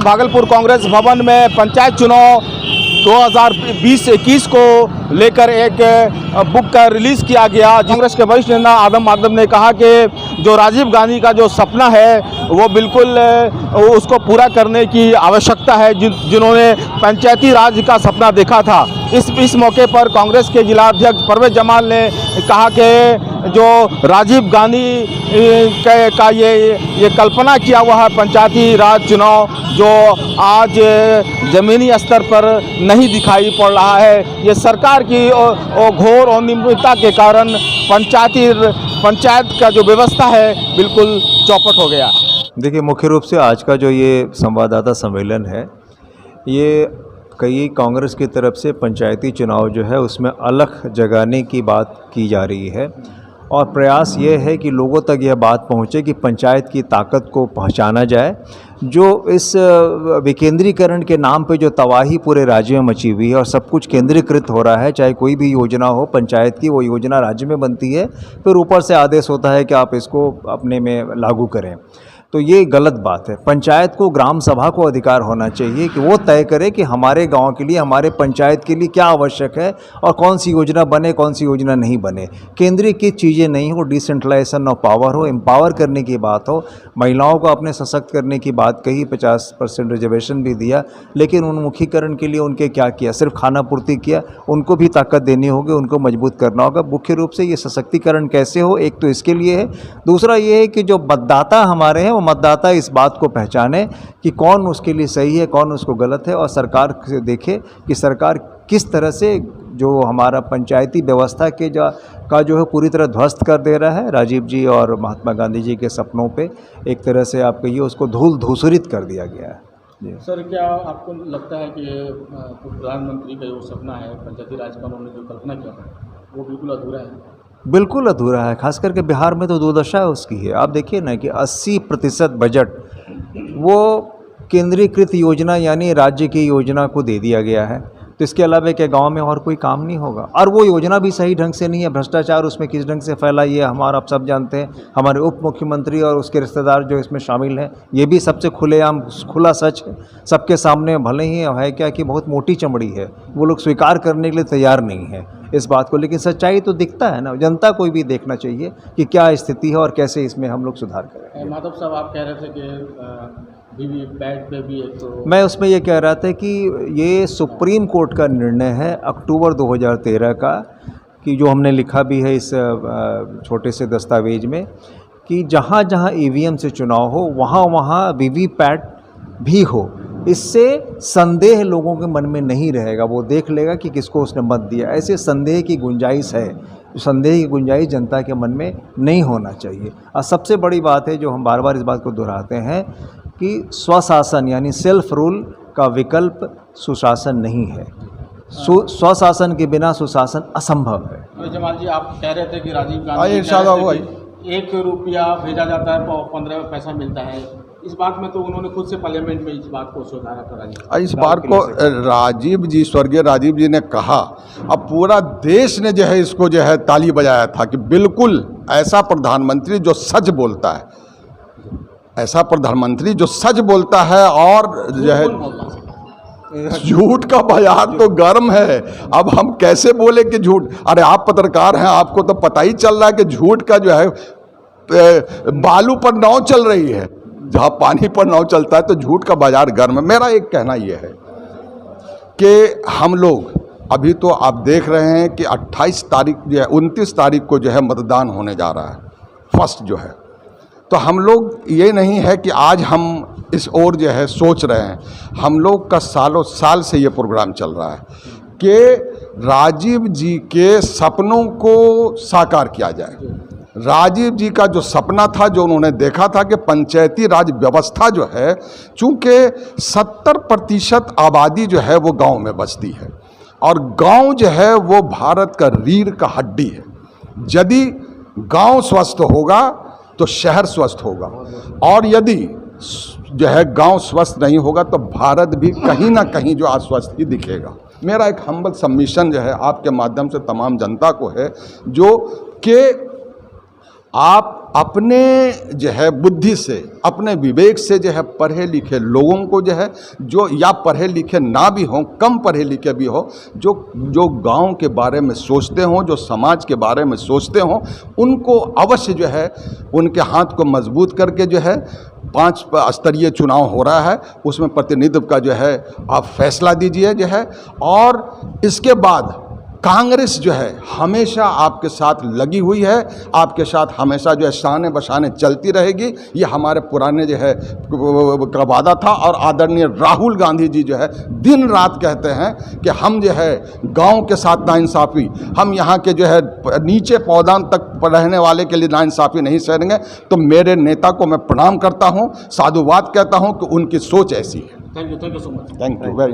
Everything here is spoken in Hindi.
भागलपुर कांग्रेस भवन में पंचायत चुनाव 2020-21 को लेकर एक बुक का रिलीज़ किया गया। कांग्रेस के वरिष्ठ नेता आदम माधव ने कहा कि जो राजीव गांधी का जो सपना है वो बिल्कुल उसको पूरा करने की आवश्यकता है, जिन्होंने पंचायती राज का सपना देखा था। इस मौके पर कांग्रेस के जिला अध्यक्ष परवेज जमाल ने कहा कि जो राजीव गांधी का ये कल्पना किया हुआ है पंचायती राज चुनाव, जो आज ज़मीनी स्तर पर नहीं दिखाई पड़ रहा है, ये सरकार की घोर अनियमितता के कारण पंचायत का जो व्यवस्था है बिल्कुल चौपट हो गया। देखिए, मुख्य रूप से आज का जो ये संवाददाता सम्मेलन है, ये कई कांग्रेस की तरफ से पंचायती चुनाव जो है उसमें अलख जगाने की बात की जा रही है और प्रयास ये है कि लोगों तक यह बात पहुँचे कि पंचायत की ताकत को पहचाना जाए। जो इस विकेंद्रीकरण के नाम पे जो तबाही पूरे राज्य में मची हुई है और सब कुछ केंद्रीकृत हो रहा है, चाहे कोई भी योजना हो पंचायत की, वो योजना राज्य में बनती है, फिर ऊपर से आदेश होता है कि आप इसको अपने में लागू करें। तो ये गलत बात है। पंचायत को, ग्राम सभा को अधिकार होना चाहिए कि वो तय करे कि हमारे गांव के लिए, हमारे पंचायत के लिए क्या आवश्यक है और कौन सी योजना बने, कौन सी योजना नहीं बने। केंद्रीकृत चीज़ें नहीं हो, डिसेंट्रलाइजेशन ऑफ पावर हो, एम्पावर करने की बात हो। महिलाओं को अपने सशक्त करने की बात कही, 50% रिजर्वेशन भी दिया, लेकिन उन्मुखीकरण के लिए उनके क्या किया? सिर्फ खाना पूर्ति किया। उनको भी ताकत देनी होगी, उनको मजबूत करना होगा। मुख्य रूप से ये सशक्तिकरण कैसे हो, एक तो इसके लिए है। दूसरा ये है कि जो मतदाता हमारे हैं, मतदाता इस बात को पहचाने कि कौन उसके लिए सही है, कौन उसको गलत है, और सरकार से देखे कि सरकार किस तरह से जो हमारा पंचायती व्यवस्था के जो है पूरी तरह ध्वस्त कर दे रहा है। राजीव जी और महात्मा गांधी जी के सपनों पे एक तरह से आप कहिए उसको धूल धूसरित कर दिया गया है। जी सर, क्या आपको लगता है कि प्रधानमंत्री का जो सपना है पंचायती राज का, उन्होंने जो कल्पना किया था, वो बिल्कुल अधूरा है? बिल्कुल अधूरा है। खास करके बिहार में तो दुर्दशा उसकी है। आप देखिए ना कि 80% बजट वो केंद्रीकृत योजना यानी राज्य की योजना को दे दिया गया है। तो इसके अलावा क्या गांव में और कोई काम नहीं होगा? और वो योजना भी सही ढंग से नहीं है। भ्रष्टाचार उसमें किस ढंग से फैला ये हमारा आप सब जानते हैं। हमारे उप मुख्यमंत्री और उसके रिश्तेदार जो इसमें शामिल हैं, ये भी सबसे खुलेआम खुला सच है सबके सामने। भले ही है क्या कि बहुत मोटी चमड़ी है, वो लोग स्वीकार करने के लिए तैयार नहीं है इस बात को, लेकिन सच्चाई तो दिखता है ना। जनता को भी देखना चाहिए कि क्या स्थिति है और कैसे इसमें हम लोग सुधार करें। माधव साहब, आप कह रहे थे कि वीवीपैट पे भी एक तो मैं उसमें ये कह रहा था कि ये सुप्रीम कोर्ट का निर्णय है अक्टूबर 2013 का, कि जो हमने लिखा भी है इस छोटे से दस्तावेज में, कि जहाँ जहाँ ईवीएम से चुनाव हो वहाँ वहाँ वीवीपैट भी हो। इससे संदेह लोगों के मन में नहीं रहेगा, वो देख लेगा कि किसको उसने मत दिया। ऐसे संदेह की गुंजाइश है, संदेह की गुंजाइश जनता के मन में नहीं होना चाहिए। और सबसे बड़ी बात है जो हम बार बार इस बात को दोहराते हैं कि स्वशासन यानी सेल्फ रूल का विकल्प सुशासन नहीं है। स्वशासन के बिना सुशासन असंभव है। जमाल जी, आप कह रहे थे कि राजीव गांधी 1 रुपया भेजा जाता है 15 पैसा मिलता है। इस बात में तो उन्होंने खुद से पार्लियामेंट में इस बात को सुधारा था। इस बात को राजीव जी, स्वर्गीय राजीव जी ने कहा, अब पूरा देश ने जो है इसको जो है ताली बजाया था कि बिल्कुल ऐसा प्रधानमंत्री जो सच बोलता है, ऐसा प्रधानमंत्री जो सच बोलता है। और जो है झूठ का बाजार तो गर्म है। अब हम कैसे बोले कि झूठ? अरे आप पत्रकार हैं, आपको तो पता ही चल रहा है कि झूठ का जो है बालू पर नाव चल रही है, जहाँ पानी पर नाव चलता है तो झूठ का बाजार गर्म है। मेरा एक कहना यह है कि हम लोग अभी तो आप देख रहे हैं कि 28 तारीख जो है 29 तारीख को जो है मतदान होने जा रहा है, फर्स्ट जो है। तो हम लोग ये नहीं है कि आज हम इस ओर जो है सोच रहे हैं, हम लोग का सालों साल से ये प्रोग्राम चल रहा है कि राजीव जी के सपनों को साकार किया जाए। राजीव जी का जो सपना था, जो उन्होंने देखा था कि पंचायती राज व्यवस्था जो है, चूँकि 70% आबादी जो है वो गांव में बसती है और गांव जो है वो भारत का रीढ़ का हड्डी है। यदि गांव स्वस्थ होगा तो शहर स्वस्थ होगा, और यदि जो है गांव स्वस्थ नहीं होगा तो भारत भी कहीं ना कहीं जो अस्वस्थ ही दिखेगा। मेरा एक हम्बल सबमिशन जो है आपके माध्यम से तमाम जनता को है, जो कि आप अपने जो है बुद्धि से, अपने विवेक से जो है पढ़े लिखे लोगों को जो है, जो या पढ़े लिखे ना भी हों, कम पढ़े लिखे भी हो, जो गांव के बारे में सोचते हों, जो समाज के बारे में सोचते हों, उनको अवश्य जो है उनके हाथ को मजबूत करके जो है 5 स्तरीय चुनाव हो रहा है, उसमें प्रतिनिधित्व का जो है आप फैसला दीजिए जो है। और इसके बाद कांग्रेस जो है हमेशा आपके साथ लगी हुई है, आपके साथ हमेशा जो है शाने बशाने चलती रहेगी। ये हमारे पुराने जो है का वादा था। और आदरणीय राहुल गांधी जी जो है दिन रात कहते हैं कि हम जो है गांव के साथ नाइंसाफ़ी, हम यहाँ के जो है नीचे पौधान तक रहने वाले के लिए नाइंसाफ़ी नहीं सहेंगे। तो मेरे नेता को मैं प्रणाम करता हूँ, साधुवाद कहता हूँ कि उनकी सोच ऐसी है। Thank you so much. Thank you very